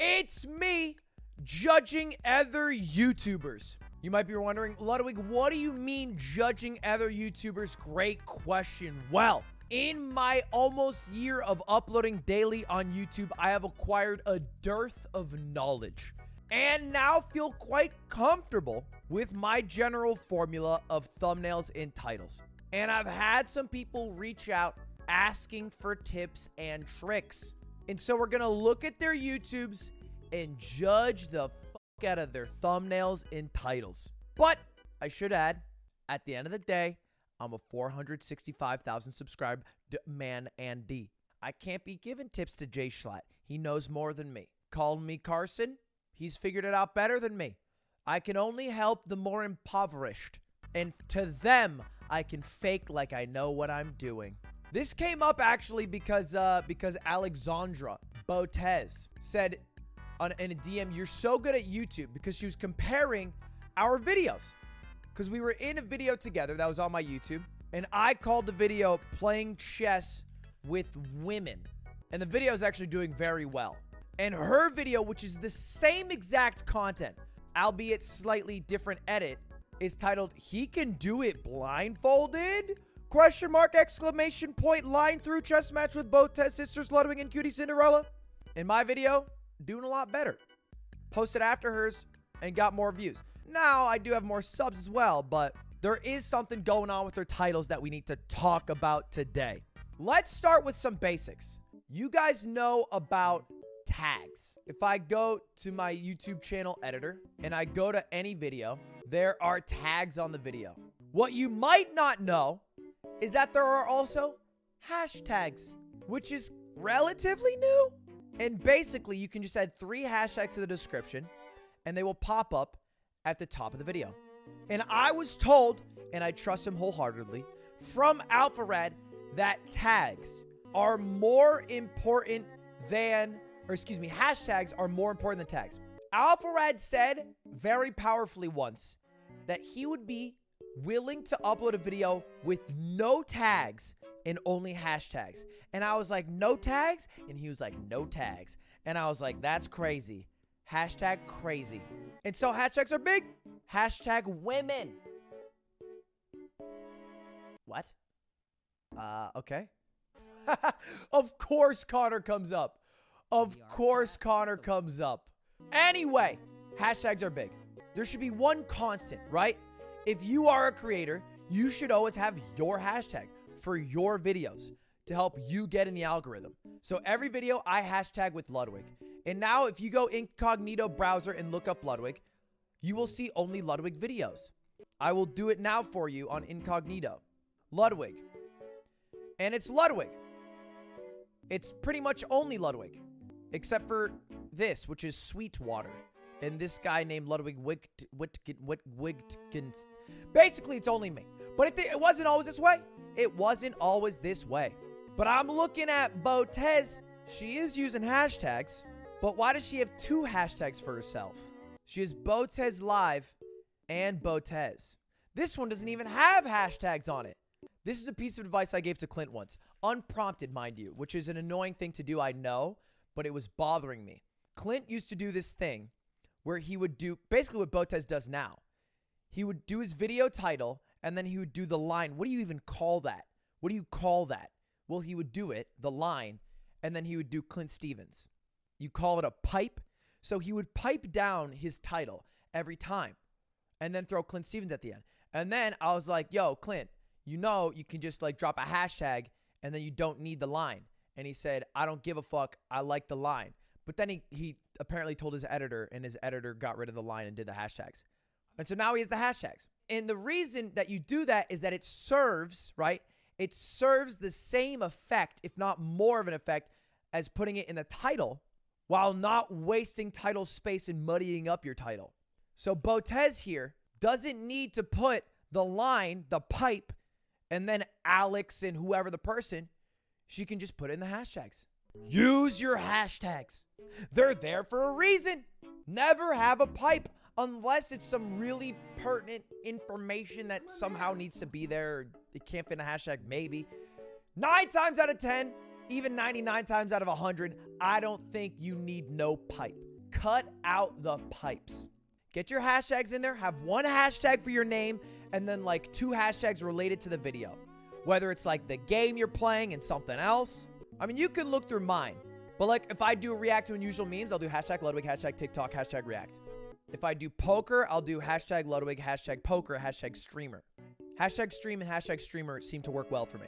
It's me judging other YouTubers. You might be wondering, Ludwig, what do you mean judging other YouTubers? Great question. Well, in my almost year of uploading daily on YouTube, I have acquired a dearth of knowledge and now feel quite comfortable with my general formula of thumbnails and titles. And I've had some people reach out asking for tips and tricks. And so we're going to look at their YouTubes and judge the fuck out of their thumbnails and titles. But I should add, at the end of the day, I'm a 465,000 subscribed man and D. I can't be giving tips to Jay Schlatt. He knows more than me. Call me Carson. He's figured it out better than me. I can only help the more impoverished. And to them, I can fake like I know what I'm doing. This came up actually because Alexandra Botez said in a DM, "You're so good at YouTube," because she was comparing our videos. Because we were in a video together that was on my YouTube, and I called the video "Playing Chess with Women." And the video is actually doing very well. And her video, which is the same exact content, albeit slightly different edit, is titled "He Can Do It Blindfolded?" Question mark, exclamation point, line through chess match with both Tess sisters, Ludwig and Cutie Cinderella. In my video, doing a lot better. Posted after hers and got more views. Now, I do have more subs as well, but there is something going on with their titles that we need to talk about today. Let's start with some basics. You guys know about tags. If I go to my YouTube channel editor and I go to any video, there are tags on the video. What you might not know is that there are also hashtags, which is relatively new. And basically, you can just add 3 hashtags to the description, and they will pop up at the top of the video. And I was told, and I trust him wholeheartedly, from AlphaRed that tags are more important than, hashtags are more important than tags. AlphaRed said very powerfully once that he would be willing to upload a video with no tags and only hashtags. And I was like, no tags? And he was like, no tags. And I was like, that's crazy. Hashtag crazy. And so hashtags are big. Hashtag women. What? Okay. Of course Connor comes up. Of course Connor comes up. Anyway, hashtags are big. There should be one constant, right? If you are a creator, you should always have your hashtag for your videos to help you get in the algorithm. So every video I hashtag with Ludwig. And now if you go incognito browser and look up Ludwig, you will see only Ludwig videos. I will do it now for you on incognito. Ludwig. And it's Ludwig. It's pretty much only Ludwig. Except for this, which is Sweetwater. And this guy named Ludwig Wigtkins. Basically, it's only me. But it wasn't always this way. It wasn't always this way. But I'm looking at Botez. She is using hashtags. But why does she have 2 hashtags for herself? She has Botez Live and Botez. This one doesn't even have hashtags on it. This is a piece of advice I gave to Clint once. Unprompted, mind you, which is an annoying thing to do, I know. But it was bothering me. Clint used to do this thing where he would do basically what Botez does now. He would do his video title, and then he would do the line. What do you even call that? What do you call that? Well, he would do it, the line, and then he would do Clint Stevens. You call it a pipe. So he would pipe down his title every time and then throw Clint Stevens at the end. And then I was like, yo, Clint, you know you can just like drop a hashtag and then you don't need the line. And he said, I don't give a fuck. I like the line. But then he apparently told his editor, and his editor got rid of the line and did the hashtags. And so now he has the hashtags. And the reason that you do that is that it serves, right? It serves the same effect, if not more of an effect, as putting it in the title while not wasting title space and muddying up your title. So Botez here doesn't need to put the line, the pipe, and then Alex and whoever the person. She can just put in the hashtags. Use your hashtags. They're there for a reason. Never have a pipe unless it's some really pertinent information that somehow needs to be there. It can't fit in a hashtag, maybe. 9 times out of 10, even 99 times out of 100, I don't think you need no pipe. cut out the pipes. Get your hashtags in there. Have one hashtag for your name and then like 2 hashtags related to the video. Whether it's like the game you're playing and something else. I mean, you can look through mine. But like if I do react to unusual memes, I'll do hashtag Ludwig, hashtag TikTok, hashtag react. If I do poker, I'll do hashtag Ludwig, hashtag poker, hashtag streamer. Hashtag stream and hashtag streamer seem to work well for me.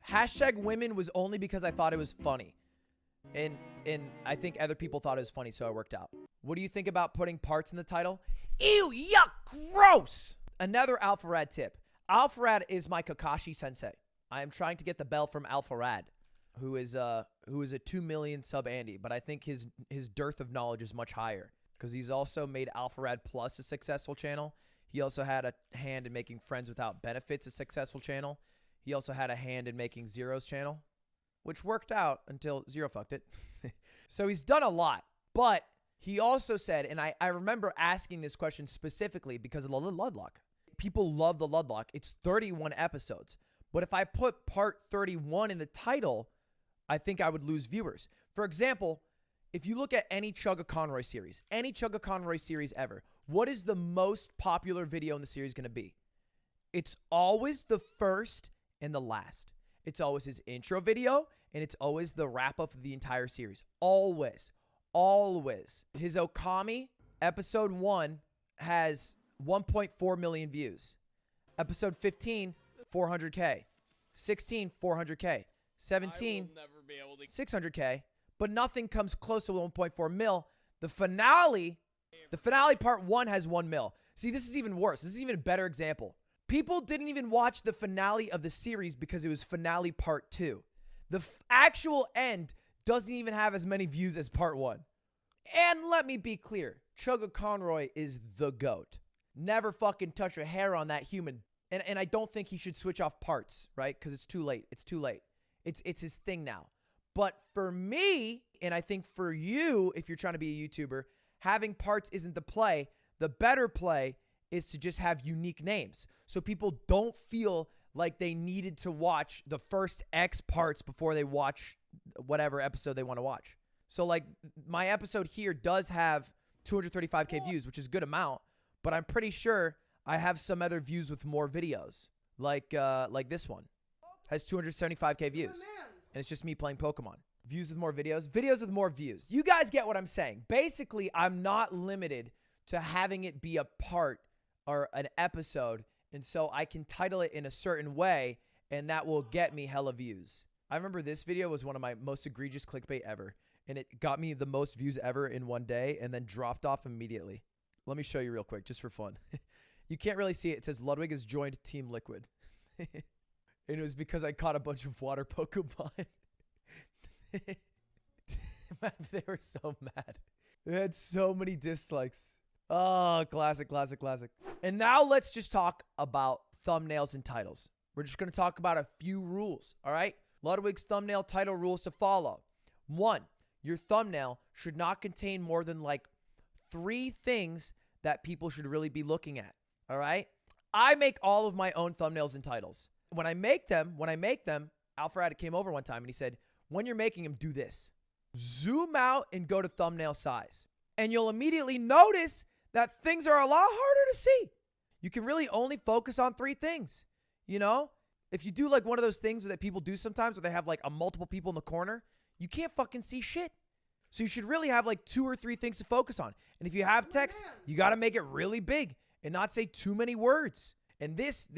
Hashtag women was only because I thought it was funny. And I think other people thought it was funny, so it worked out. What do you think about putting parts in the title? Ew, yuck, gross. Another Alpharad tip. Alpharad is my Kakashi sensei. I am trying to get the bell from Alpharad, who is a 2 million sub Andy, but I think his dearth of knowledge is much higher because he's also made Alpharad Plus a successful channel. He also had a hand in making Friends Without Benefits a successful channel. He also had a hand in making Zero's channel, which worked out until Zero fucked it. So he's done a lot, but he also said, and I remember asking this question specifically because of the Ludlock. People love the Ludlock. It's 31 episodes. But if I put part 31 in the title, I think I would lose viewers. For example, if you look at any Chugga Conroy series ever, what is the most popular video in the series going to be? It's always the first and the last. It's always his intro video, and it's always the wrap-up of the entire series. Always. Always. His Okami, episode 1, has 1.4 million views. Episode 15, 400K. 16, 400K. 17, 600K. But nothing comes close to 1.4 mil. The finale part 1 has 1 mil. See, this is even worse. This is even a better example. People didn't even watch the finale of the series because it was finale part 2. The actual end doesn't even have as many views as part 1. And let me be clear. Chugga Conroy is the GOAT. Never fucking touch a hair on that human. And I don't think he should switch off parts, right? Because it's too late. It's too late. It's his thing now. But for me, and I think for you, if you're trying to be a YouTuber, having parts isn't the play. The better play is to just have unique names. So people don't feel like they needed to watch the first X parts before they watch whatever episode they want to watch. So like my episode here does have 235K views, which is a good amount, but I'm pretty sure I have some other views with more videos. Like this one has 275K views. And it's just me playing Pokemon. Views with more videos. Videos with more views. You guys get what I'm saying. Basically, I'm not limited to having it be a part or an episode. And so I can title it in a certain way, and that will get me hella views. I remember this video was one of my most egregious clickbait ever. And it got me the most views ever in one day and then dropped off immediately. Let me show you real quick, just for fun. You can't really see it. It says Ludwig has joined Team Liquid. And it was because I caught a bunch of water Pokemon. They were so mad. They had so many dislikes. Oh, classic, classic, classic. And now let's just talk about thumbnails and titles. We're just going to talk about a few rules, all right? Ludwig's thumbnail title rules to follow. 1, your thumbnail should not contain more than like 3 things that people should really be looking at, all right? I make all of my own thumbnails and titles. When I make them, Alfred came over one time and he said, when you're making them, do this. Zoom out and go to thumbnail size. And you'll immediately notice that things are a lot harder to see. You can really only focus on 3 things. You know, if you do like one of those things that people do sometimes where they have like a multiple people in the corner, you can't fucking see shit. So you should really have like 2 or 3 things to focus on. And if you have text, you got to make it really big and not say too many words. And this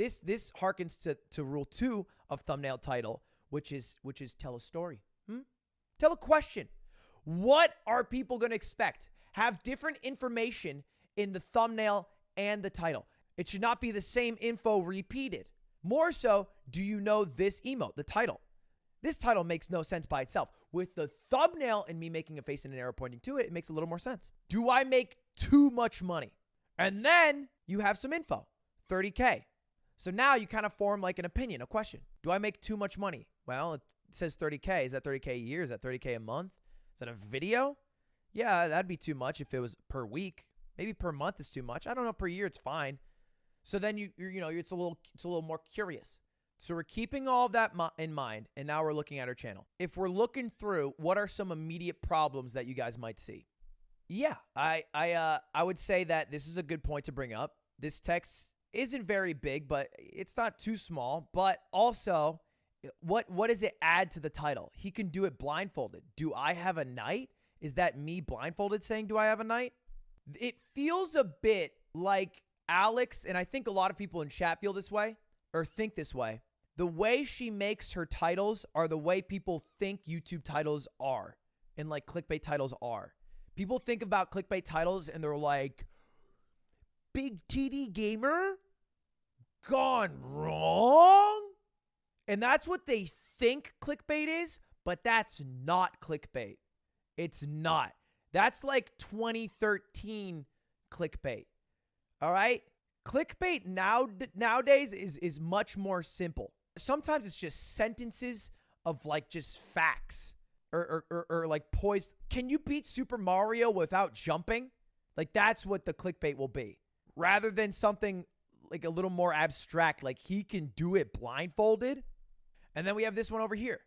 harkens to rule 2 of thumbnail title, which is tell a story. Tell a question. What are people going to expect? Have different information in the thumbnail and the title. It should not be the same info repeated. More so, do you know this emote, the title? This title makes no sense by itself. With the thumbnail and me making a face and an arrow pointing to it, it makes a little more sense. Do I make too much money? And then you have some info. 30K. So now you kind of form like an opinion, a question. Do I make too much money? Well, it says 30K. Is that 30K a year? Is that 30K a month? Is that a video? Yeah, that'd be too much if it was per week. Maybe per month is too much. I don't know. Per year, it's fine. So then it's a little more curious. So we're keeping all of that in mind, and now we're looking at our channel. If we're looking through, what are some immediate problems that you guys might see? Yeah, I would say that this is a good point to bring up. This text isn't very big, but it's not too small. But also, what does it add to the title? He can do it blindfolded. Do I have a night? Is that me blindfolded saying, do I have a night? It feels a bit like Alex, and I think a lot of people in chat feel this way or think this way. The way she makes her titles are the way people think YouTube titles are and like clickbait titles are. People think about clickbait titles and they're like, Big TD Gamer gone wrong? And that's what they think clickbait is, but that's not clickbait. It's not. That's like 2013 clickbait. All right? Clickbait nowadays is much more simple. Sometimes it's just sentences of like just facts or like poised. Can you beat Super Mario without jumping? Like that's what the clickbait will be. Rather than something like a little more abstract, like he can do it blindfolded. And then we have this one over here.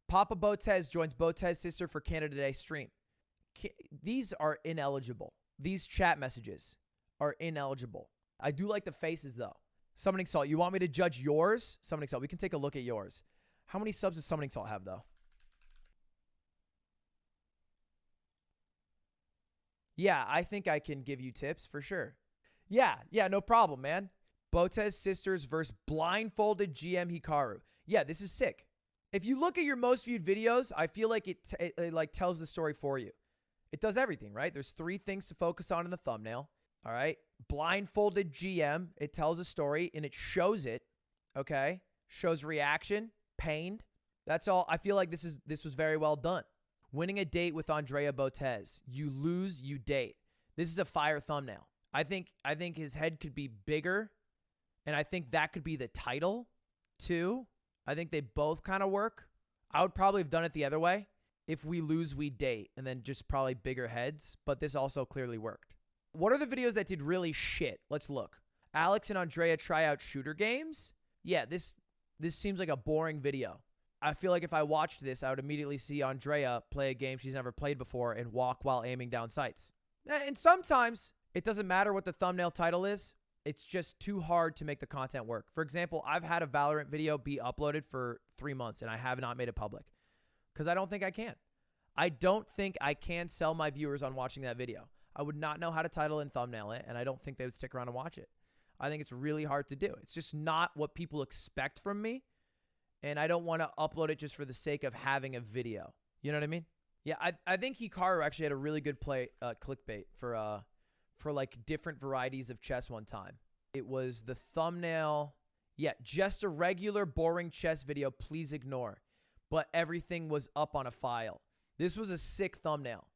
Papa Botez joins Botez's sister for Canada Day stream. These are ineligible. These chat messages are ineligible. I do like the faces though. Summoning Salt, you want me to judge yours? Summoning Salt, we can take a look at yours. How many subs does Summoning Salt have though? Yeah, I think I can give you tips for sure. Yeah, no problem, man. Botez sisters versus blindfolded GM Hikaru. Yeah, this is sick. If you look at your most viewed videos, I feel like it like tells the story for you. It does everything, right? There's 3 things to focus on in the thumbnail. All right. Blindfolded GM. It tells a story and it shows it. Okay. Shows reaction, pained. That's all. I feel like this was very well done. Winning a date with Andrea Botez. You lose, you date. This is a fire thumbnail. I think his head could be bigger, and I think that could be the title too. I think they both kind of work. I would probably have done it the other way. If we lose, we date, and then just probably bigger heads, but this also clearly worked. What are the videos that did really shit? Let's look. Alex and Andrea try out shooter games. Yeah, this seems like a boring video. I feel like if I watched this, I would immediately see Andrea play a game she's never played before and walk while aiming down sights. And sometimes it doesn't matter what the thumbnail title is. It's just too hard to make the content work. For example, I've had a Valorant video be uploaded for 3 months and I have not made it public because I don't think I can. I don't think I can sell my viewers on watching that video. I would not know how to title and thumbnail it, and I don't think they would stick around and watch it. I think it's really hard to do. It's just not what people expect from me, and I don't want to upload it just for the sake of having a video. You know what I mean? Yeah, I think Hikaru actually had a really good clickbait for like different varieties of chess one time. It was the thumbnail. Yeah, just a regular boring chess video, please ignore. But everything was up on a file. This was a sick thumbnail,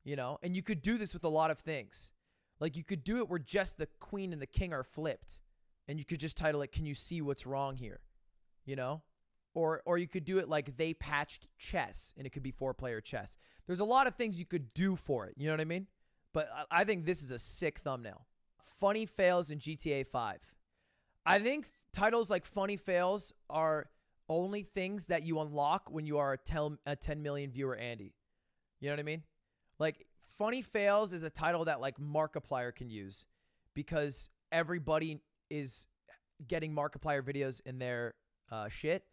you know? And you could do this with a lot of things. Like you could do it where just the queen and the king are flipped. And you could just title it, Can You See What's Wrong Here? You know? Or you could do it like They Patched Chess, and it could be 4-player chess. There's a lot of things you could do for it. You know what I mean? But I think this is a sick thumbnail. Funny fails in GTA 5. I think titles like Funny Fails are only things that you unlock when you are a 10 million viewer Andy. You know what I mean? Like Funny Fails is a title that like Markiplier can use because everybody is getting Markiplier videos in their shit.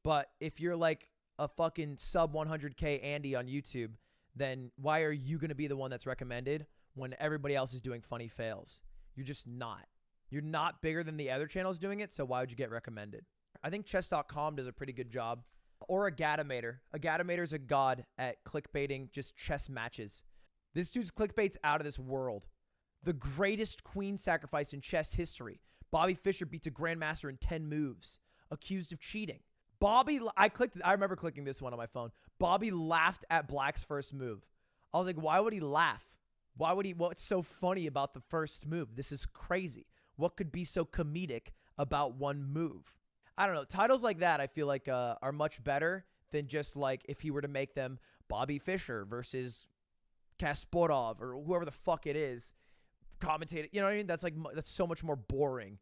But if you're like a fucking sub 100K Andy on YouTube, then why are you going to be the one that's recommended when everybody else is doing Funny Fails? You're just not. You're not bigger than the other channels doing it, so why would you get recommended? I think chess.com does a pretty good job. Or a Gatomator. A Gatomator's a god at clickbaiting just chess matches. This dude's clickbait's out of this world. The greatest queen sacrifice in chess history. Bobby Fischer beats a grandmaster in 10 moves. Accused of cheating. I remember clicking this one on my phone. Bobby laughed at Black's first move. I was like, why would he laugh? What's so funny about the first move? This is crazy. What could be so comedic about one move? I don't know. Titles like that I feel like are much better than just like if he were to make them Bobby Fischer versus Kasparov or whoever the fuck it is commentating. You know what I mean? That's so much more boring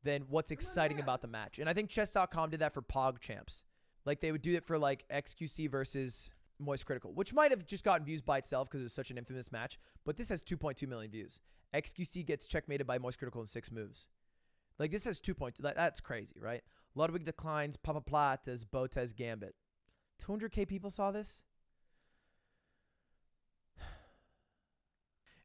than what's exciting about the match. And I think chess.com did that for PogChamps. Like they would do it for like XQC versus Moist Critical, which might have just gotten views by itself because it was such an infamous match. But this has 2.2 million views. XQC gets checkmated by Moist Critical in 6 moves. Like, this has 2.2. That's crazy, right? Ludwig declines Papa Plata's Botez Gambit. 200K people saw this?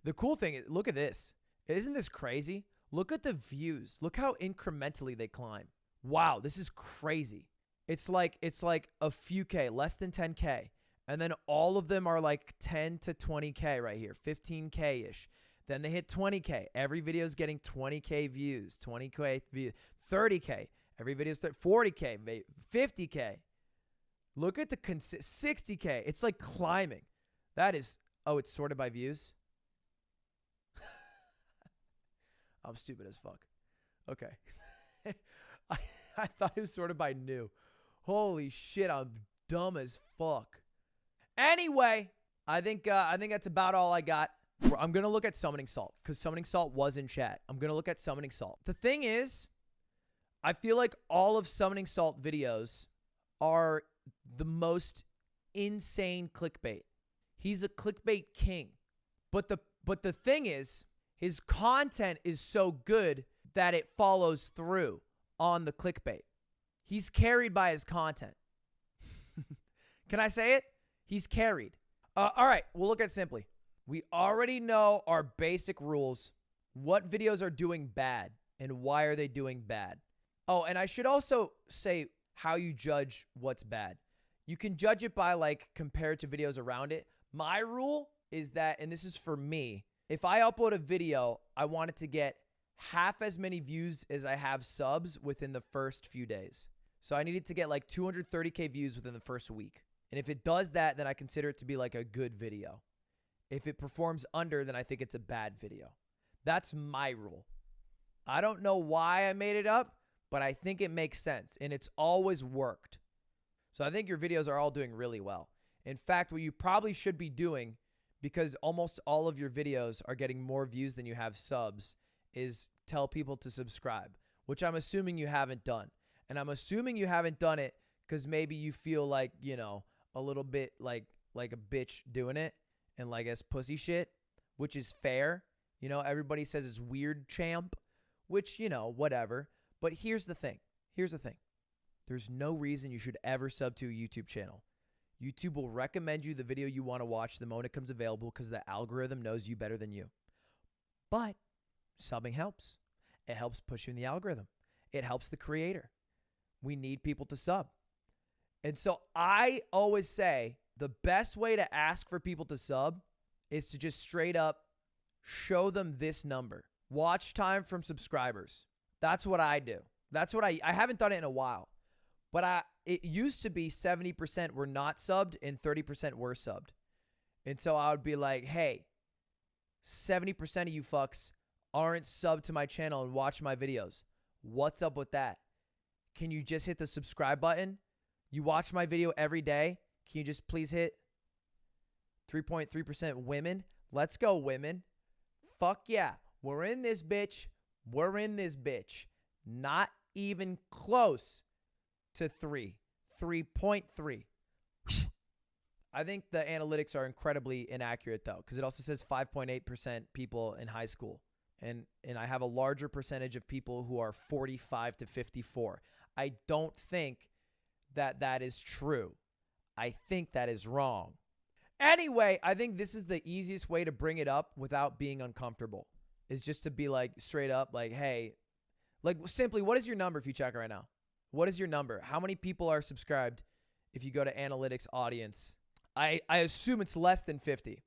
The cool thing is, look at this. Isn't this crazy? Look at the views. Look how incrementally they climb. Wow, this is crazy. It's like a few K, less than 10K. And then all of them are like 10 to 20K right here, 15K-ish. Then they hit 20K. Every video is getting 20K views, 20K views, 30K. Every video is 40K, 50K. Look at the 60K. It's like climbing. That is, oh, it's sorted by views? I'm stupid as fuck. Okay. I thought it was sorted by new. Holy shit, I'm dumb as fuck. Anyway, I think that's about all I got. I'm going to look at Summoning Salt because Summoning Salt was in chat. I'm going to look at Summoning Salt. The thing is, I feel like all of Summoning Salt videos are the most insane clickbait. He's a clickbait king. But the thing is, his content is so good that it follows through on the clickbait. He's carried by his content. Can I say it? He's carried. All right, we'll look at Simply. We already know our basic rules. What videos are doing bad and why are they doing bad? Oh, and I should also say how you judge what's bad. You can judge it by like compared to videos around it. My rule is that, and this is for me, if I upload a video, I want it to get half as many views as I have subs within the first few days. So I need it to get like 230K views within the first week. And if it does that, then I consider it to be like a good video. If it performs under, then I think it's a bad video. That's my rule. I don't know why I made it up, but I think it makes sense. And it's always worked. So I think your videos are all doing really well. In fact, what you probably should be doing, because almost all of your videos are getting more views than you have subs, is tell people to subscribe, which I'm assuming you haven't done. And I'm assuming you haven't done it because maybe you feel like, you know, a little bit like a bitch doing it and like as pussy shit, which is fair. You know, everybody says it's weird, champ, which, you know, whatever. But here's the thing. Here's the thing. There's no reason you should ever sub to a YouTube channel. YouTube will recommend you the video you want to watch the moment it comes available because the algorithm knows you better than you. But subbing helps. It helps push you in the algorithm. It helps the creator. We need people to sub. And so I always say the best way to ask for people to sub is to just straight up show them this number. Watch time from subscribers. That's what I do. That's what I haven't done it in a while. But it used to be 70% were not subbed and 30% were subbed. And so I would be like, hey, 70% of you fucks aren't subbed to my channel and watch my videos. What's up with that? Can you just hit the subscribe button? You watch my video every day. Can you just please hit 3.3% women? Let's go, women. Fuck yeah. We're in this bitch. We're in this bitch. Not even close to 3.3. I think the analytics are incredibly inaccurate though, because it also says 5.8% people in high school. And I have a larger percentage of people who are 45 to 54. I don't think that is true. I think that is wrong. Anyway, I think this is the easiest way to bring it up without being uncomfortable, is just to be like straight up like, hey, like simply, what is your number if you check right now? What is your number? How many people are subscribed if you go to analytics audience? I assume it's less than 50.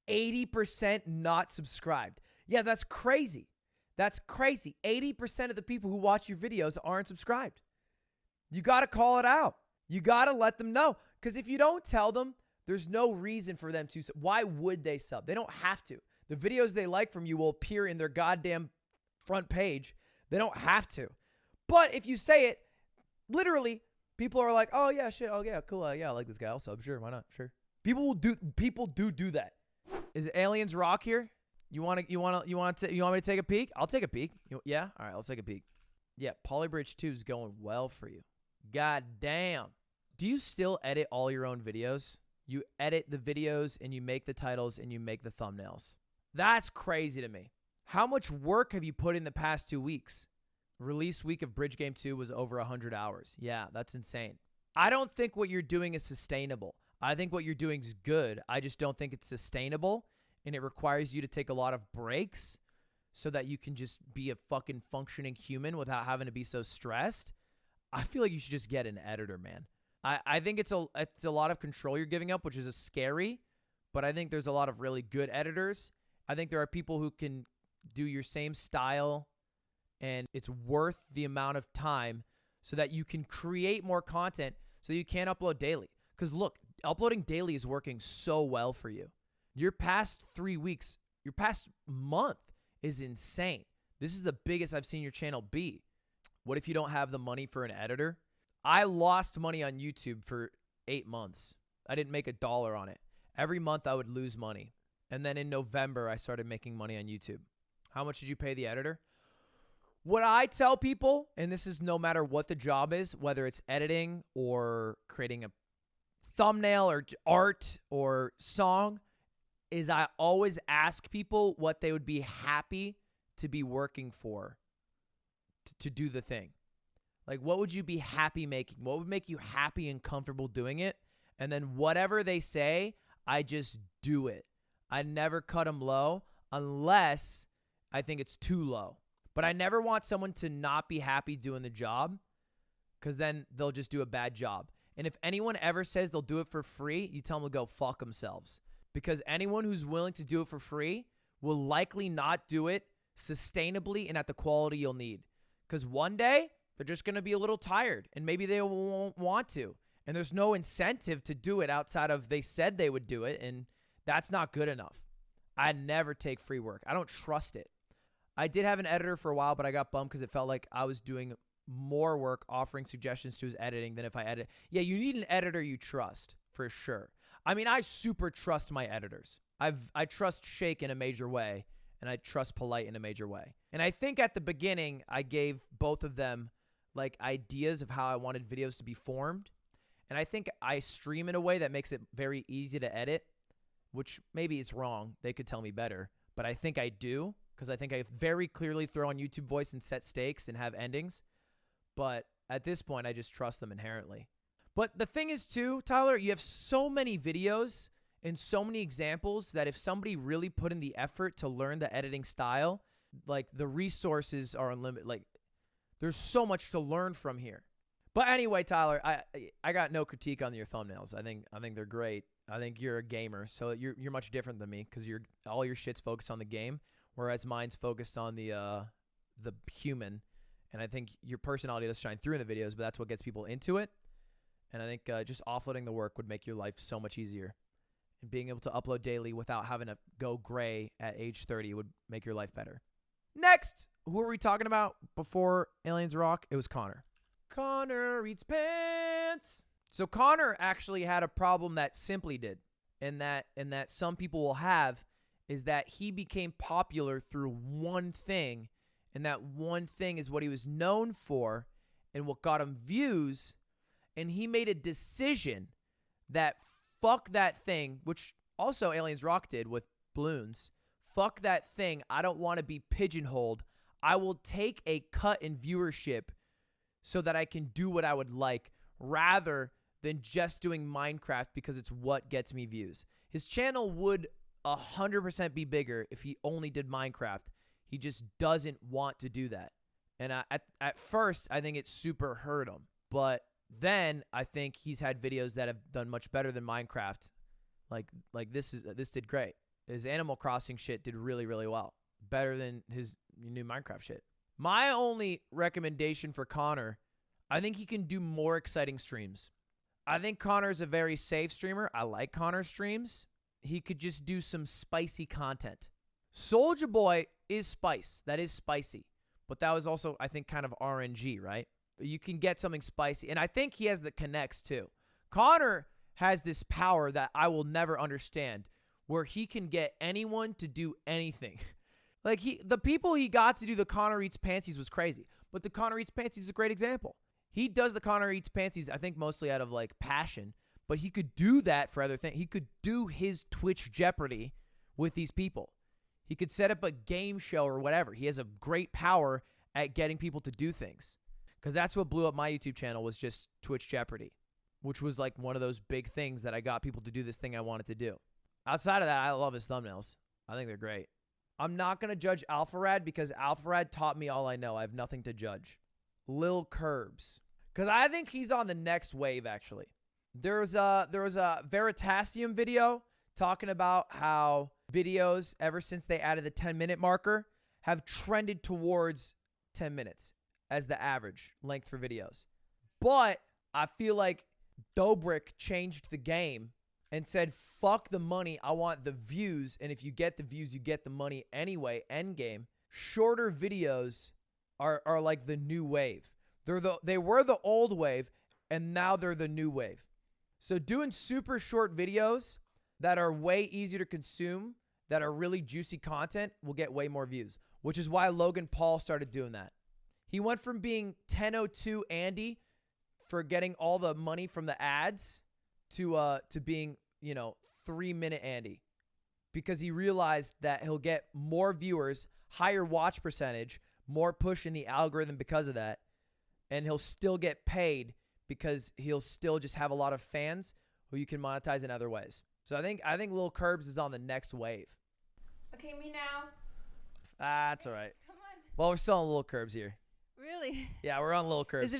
80% not subscribed. Yeah, that's crazy. That's crazy. 80% of the people who watch your videos aren't subscribed. You got to call it out. You got to let them know. Because if you don't tell them, there's no reason for them to. Why would they sub? They don't have to. The videos they like from you will appear in their goddamn front page. They don't have to. But if you say it, literally, people are like, oh, yeah, shit. Oh, yeah, cool. Yeah, I like this guy. I'll sub. Sure, why not? Sure. People do that. Is Aliens Rock here? You want me to take a peek? I'll take a peek. Yeah? All right, let's take a peek. Yeah, Polybridge 2 is going well for you. God damn. Do you still edit all your own videos? You edit the videos and you make the titles and you make the thumbnails. That's crazy to me. How much work have you put in the past 2 weeks? Release week of Bridge Game 2 was over 100 hours. Yeah, that's insane. I don't think what you're doing is sustainable. I think what you're doing is good. I just don't think it's sustainable, and it requires you to take a lot of breaks so that you can just be a fucking functioning human without having to be so stressed. I feel like you should just get an editor, man. I think it's a lot of control you're giving up, which is scary, but I think there's a lot of really good editors. I think there are people who can do your same style, and it's worth the amount of time so that you can create more content so you can upload daily. Because look, uploading daily is working so well for you. Your past 3 weeks, your past month is insane. This is the biggest I've seen your channel be. What if you don't have the money for an editor? I lost money on YouTube for 8 months. I didn't make $1 on it. Every month I would lose money. And then in November, I started making money on YouTube. How much did you pay the editor? What I tell people, and this is no matter what the job is, whether it's editing or creating a thumbnail or art or song, is I always ask people what they would be happy to be working for to do the thing. Like, what would you be happy making? What would make you happy and comfortable doing it? And then whatever they say, I just do it. I never cut them low unless I think it's too low. But I never want someone to not be happy doing the job, because then they'll just do a bad job. And if anyone ever says they'll do it for free, you tell them to go fuck themselves. Because anyone who's willing to do it for free will likely not do it sustainably and at the quality you'll need. Because one day, they're just going to be a little tired, and maybe they won't want to. And there's no incentive to do it outside of they said they would do it, and that's not good enough. I never take free work. I don't trust it. I did have an editor for a while, but I got bummed because it felt like I was doing more work offering suggestions to his editing than if I edit. Yeah, you need an editor you trust, for sure. I mean, I super trust my editors. I trust Shake in a major way, and I trust Polite in a major way. And I think at the beginning, I gave both of them like ideas of how I wanted videos to be formed. And I think I stream in a way that makes it very easy to edit, which maybe is wrong. They could tell me better, but I think I do, because I think I very clearly throw on YouTube voice and set stakes and have endings. But at this point, I just trust them inherently. But the thing is too, Tyler, you have so many videos and so many examples that if somebody really put in the effort to learn the editing style, like the resources are unlimited. Like, there's so much to learn from here. But anyway, Tyler, I got no critique on your thumbnails. I think they're great. I think you're a gamer, so you're much different than me, because all your shit's focused on the game, whereas mine's focused on the human. And I think your personality does shine through in the videos, but that's what gets people into it. And I think just offloading the work would make your life so much easier. And being able to upload daily without having to go gray at age 30 would make your life better. Next, who were we talking about before Aliens Rock? It was Connor. Connor eats pants. So Connor actually had a problem that Simply did, and that some people will have, is that he became popular through one thing, and that one thing is what he was known for and what got him views, and he made a decision that fuck that thing, which also Aliens Rock did with balloons. Fuck that thing. I don't want to be pigeonholed. I will take a cut in viewership so that I can do what I would like, rather than just doing Minecraft because it's what gets me views. His channel would 100% be bigger if he only did Minecraft. He just doesn't want to do that. And at first, I think it super hurt him. But then I think he's had videos that have done much better than Minecraft. Like this did great. His Animal Crossing shit did really, really well. Better than his new Minecraft shit. My only recommendation for Connor, I think he can do more exciting streams. I think Connor's a very safe streamer. I like Connor's streams. He could just do some spicy content. Soulja Boy is spice. That is spicy. But that was also, I think, kind of RNG, right? You can get something spicy. And I think he has the connects, too. Connor has this power that I will never understand, where he can get anyone to do anything. Like, the people he got to do the Connor Eats Pantsies was crazy. But the Connor Eats Pantsies is a great example. He does the Connor Eats Pantsies, I think, mostly out of, like, passion. But he could do that for other things. He could do his Twitch Jeopardy with these people. He could set up a game show or whatever. He has a great power at getting people to do things. Because that's what blew up my YouTube channel, was just Twitch Jeopardy, which was like one of those big things that I got people to do this thing I wanted to do. Outside of that, I love his thumbnails. I think they're great. I'm not going to judge Alpharad because Alpharad taught me all I know. I have nothing to judge. Lil Curbs. Because I think he's on the next wave, actually. There was a Veritasium video talking about how videos, ever since they added the 10-minute marker, have trended towards 10 minutes as the average length for videos. But I feel like Dobrik changed the game and said, fuck the money, I want the views, and if you get the views, you get the money anyway, endgame. Shorter videos are like the new wave. They were the old wave, and now they're the new wave. So doing super short videos that are way easier to consume, that are really juicy content, will get way more views, which is why Logan Paul started doing that. He went from being 1002 Andy for getting all the money from the ads to being, 3-minute Andy, because he realized that he'll get more viewers, higher watch percentage, more push in the algorithm because of that, and he'll still get paid because he'll still just have a lot of fans who you can monetize in other ways. So I think Lil Curbs is on the next wave. Okay, me now. That's all right. Come on. Well, we're still on Lil Curbs here. Really? Yeah, we're on Lil Curbs. Is it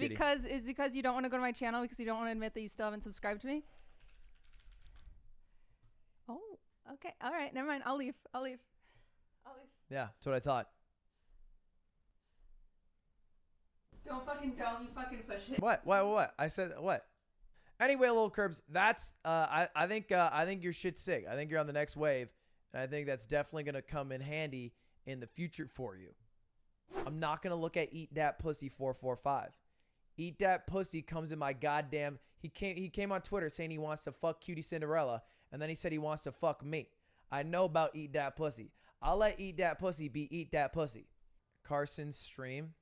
because you don't want to go to my channel because you don't want to admit that you still haven't subscribed to me? Oh, okay. All right. Never mind. I'll leave. Yeah, that's what I thought. Don't you fucking push it. What? I said what? Anyway, Lil Curbs, that's I think your shit's sick. I think you're on the next wave, and I think that's definitely gonna come in handy in the future for you. I'm not gonna look at Eat Dat Pussy 445. Eat Dat Pussy comes in my goddamn. He came on Twitter saying he wants to fuck Cutie Cinderella, and then he said he wants to fuck me. I know about Eat Dat Pussy. I'll let Eat Dat Pussy be Eat Dat Pussy. Carson's stream.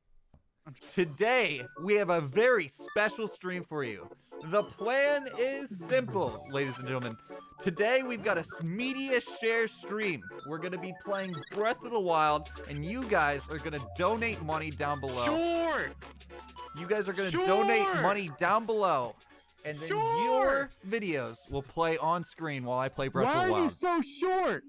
Today, we have a very special stream for you. The plan is simple, ladies and gentlemen. Today, we've got a media share stream. We're going to be playing Breath of the Wild, and you guys are going to donate money down below. Sure. You guys are going to donate money down below, and then your videos will play on screen while I play Breath of the Wild. Why are you so short?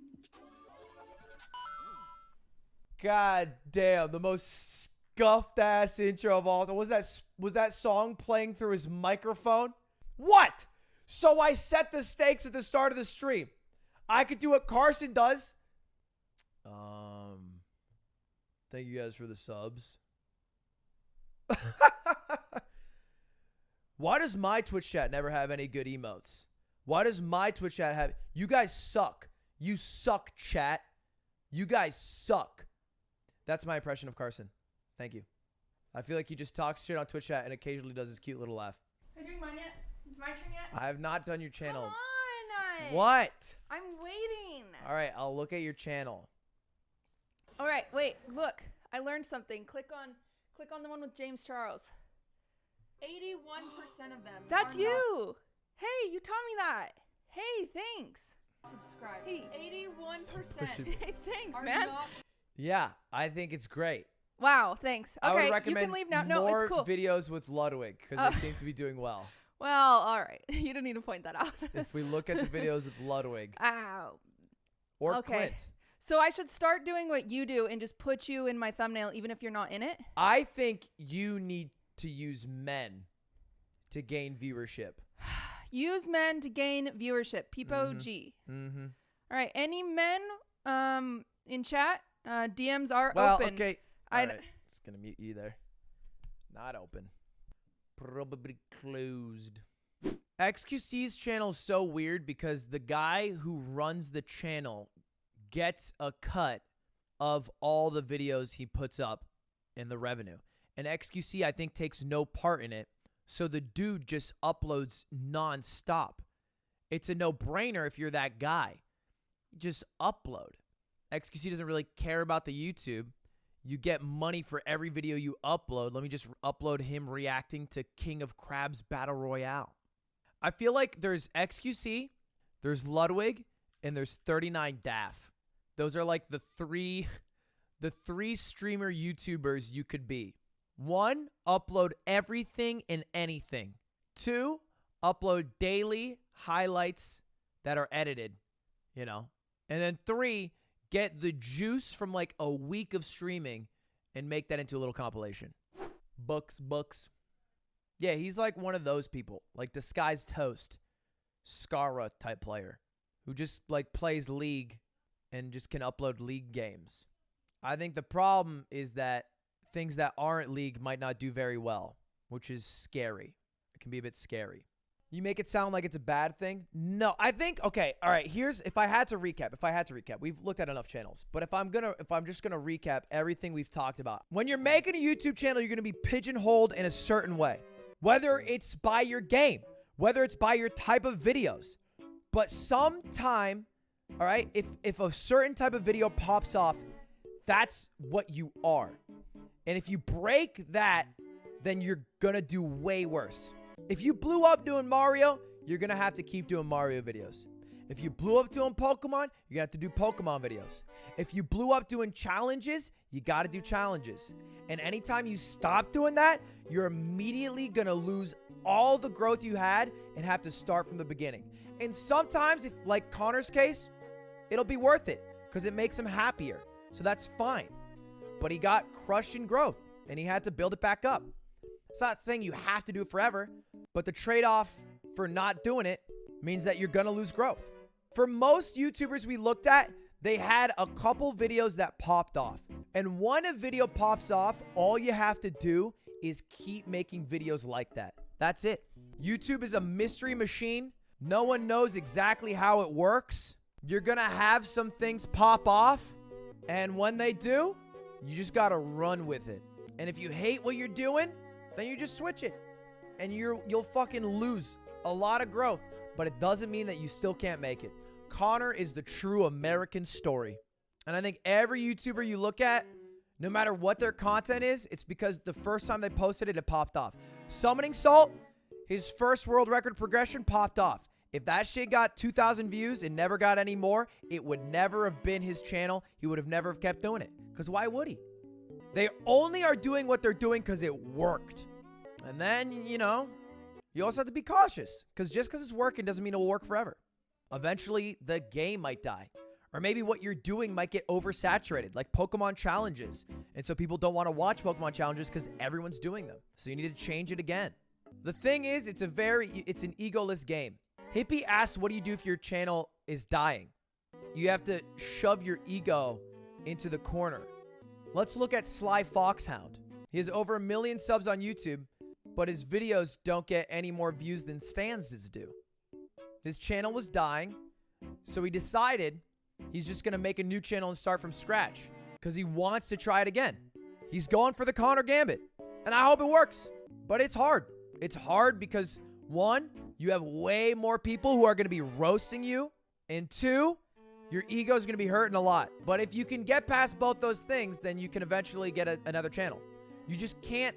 God damn, the most scuffed ass intro of all. Was that song playing through his microphone? What? So I set the stakes at the start of the stream. I could do what Carson does. Thank you guys for the subs. Why does my Twitch chat never have any good emotes? Why does my Twitch chat have? You guys suck. You suck, chat. You guys suck. That's my impression of Carson. Thank you. I feel like he just talks shit on Twitch chat and occasionally does his cute little laugh. Are you doing mine yet? Is it my turn yet? I have not done your channel. Come on. What? I'm waiting. All right, I'll look at your channel. All right, wait. Look, I learned something. Click on the one with James Charles. 81% of them. That's you. Hey, you taught me that. Hey, thanks. Subscribe. Hey, 81%. Hey, thanks, man. Yeah, I think it's great. Wow, thanks. I would Okay, you recommend can leave now. No, it's cool. more videos with Ludwig because they seem to be doing well. Well, all right. You didn't need to point that out. If we look at the videos with Ludwig. Ow. Or Okay. Clint. So I should start doing what you do and just put you in my thumbnail even if you're not in it? I think you need to use men to gain viewership. Use men to gain viewership. Peepo G. Mm-hmm. All right. Any men in chat? DMs are Well, open. okay. All right. Just going to mute you there. Not open. Probably closed. XQC's channel is so weird because the guy who runs the channel gets a cut of all the videos he puts up in the revenue. And XQC, I think, takes no part in it. So the dude just uploads nonstop. It's a no-brainer if you're that guy. Just upload. XQC doesn't really care about the YouTube. You get money for every video you upload. Let me just upload him reacting to King of Crabs Battle Royale. I feel like there's XQC, there's Ludwig, and there's 39 Daff. Those are like the three streamer YouTubers you could be. 1, upload everything and anything. 2, upload daily highlights that are edited, you know. And then 3, get the juice from like a week of streaming and make that into a little compilation. Books. Yeah, he's like one of those people, like Disguised Toast, Scara type player, who just like plays League and just can upload League games. I think the problem is that things that aren't League might not do very well, which is scary. It can be a bit scary. You make it sound like it's a bad thing? No, I think, okay, all right, if I had to recap, we've looked at enough channels, but if I'm just gonna recap everything we've talked about. When you're making a YouTube channel, you're gonna be pigeonholed in a certain way, whether it's by your game, whether it's by your type of videos, but sometime, all right, if a certain type of video pops off, that's what you are. And if you break that, then you're gonna do way worse. If you blew up doing Mario, you're gonna have to keep doing Mario videos. If you blew up doing Pokemon, you're gonna have to do Pokemon videos. If you blew up doing challenges, you gotta do challenges. And anytime you stop doing that, you're immediately gonna lose all the growth you had and have to start from the beginning. And sometimes, if like Connor's case, it'll be worth it because it makes him happier. So that's fine. But he got crushed in growth and he had to build it back up. It's not saying you have to do it forever, but the trade-off for not doing it means that you're gonna lose growth. For most YouTubers we looked at, they had a couple videos that popped off. And when a video pops off, all you have to do is keep making videos like that. That's it. YouTube is a mystery machine. No one knows exactly how it works. You're gonna have some things pop off, and when they do, you just gotta run with it. And if you hate what you're doing, then you just switch it. And you'll fucking lose a lot of growth, but it doesn't mean that you still can't make it. Connor is the true American story. And I think every YouTuber you look at, no matter what their content is, it's because the first time they posted it, it popped off. Summoning Salt, his first world record progression popped off. If that shit got 2,000 views and never got any more, it would never have been his channel. He would have never have kept doing it. Because why would he? They only are doing what they're doing because it worked. And then, you know, you also have to be cautious. Because just because it's working doesn't mean it will work forever. Eventually, the game might die. Or maybe what you're doing might get oversaturated, like Pokemon challenges. And so people don't want to watch Pokemon challenges because everyone's doing them. So you need to change it again. The thing is, it's an egoless game. Hippie asks, what do you do if your channel is dying? You have to shove your ego into the corner. Let's look at Sly Foxhound. He has over 1 million subs on YouTube, but his videos don't get any more views than Stan's do. His channel was dying, so he decided he's just going to make a new channel and start from scratch because he wants to try it again. He's going for the Connor Gambit, and I hope it works, but it's hard. It's hard because, 1, you have way more people who are going to be roasting you, and 2, your ego is going to be hurting a lot. But if you can get past both those things, then you can eventually get another channel. You just can't.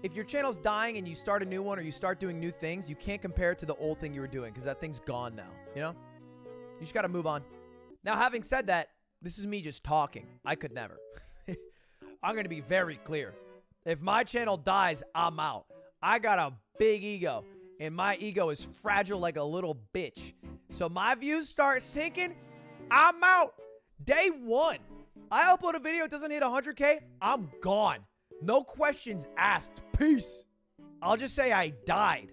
If your channel's dying and you start a new one or you start doing new things, you can't compare it to the old thing you were doing because that thing's gone now, you know? You just got to move on. Now, having said that, this is me just talking. I could never. I'm going to be very clear. If my channel dies, I'm out. I got a big ego, and my ego is fragile like a little bitch. So my views start sinking, I'm out. Day 1. I upload a video, it doesn't hit 100K, I'm gone. No questions asked. Peace. I'll just say I died.